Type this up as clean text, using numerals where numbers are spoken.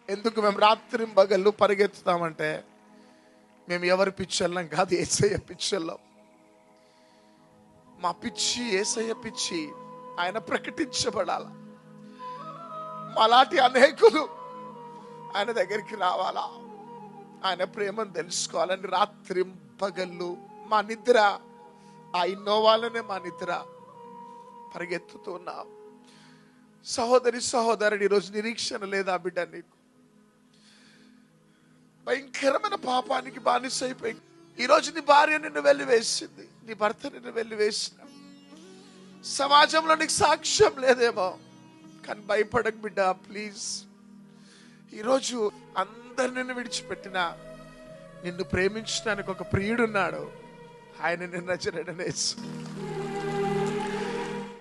ఎందుకు మేము రాత్రింబగళ్ళు పరిగెత్తుతామంటే మేము ఎవరి పిచ్చోళ్ళం కాదు, యేసయ్య పిచ్చోళ్ళం. మా పిచ్చి యేసయ్య పిచ్చి, ఆయన ప్రకటించబడాల. మాలాంటి అనేకులు ఆయన దగ్గరికి రావాలా, ఆయన ప్రేమను తెలుసుకోవాలని రాత్రింబగళ్ళు మా నిద్ర, ఆ ఇన్నోవాలనే మా నిద్ర పరిగెత్తుతున్నాం. సహోదరి సహోదరుడు, ఈరోజు నిరీక్షణ లేదా బిడ్డ? నీకు భయంకరమైన పాపానికి బానిసైపోయి ఈరోజు నీ భార్య నిన్ను వెలివేసింది, నీ భర్త నిన్ను వెలివేసిన, సమాజంలో నీకు సాక్ష్యం లేదేమో, కానీ భయపడకు బిడ్డ, ప్లీజ్. ఈరోజు అందరు నిన్ను విడిచిపెట్టినా నిన్ను ప్రేమించడానికి ఒక ప్రియుడున్నాడు. ఆయన నిన్ను నజరేయుడైన యేసు.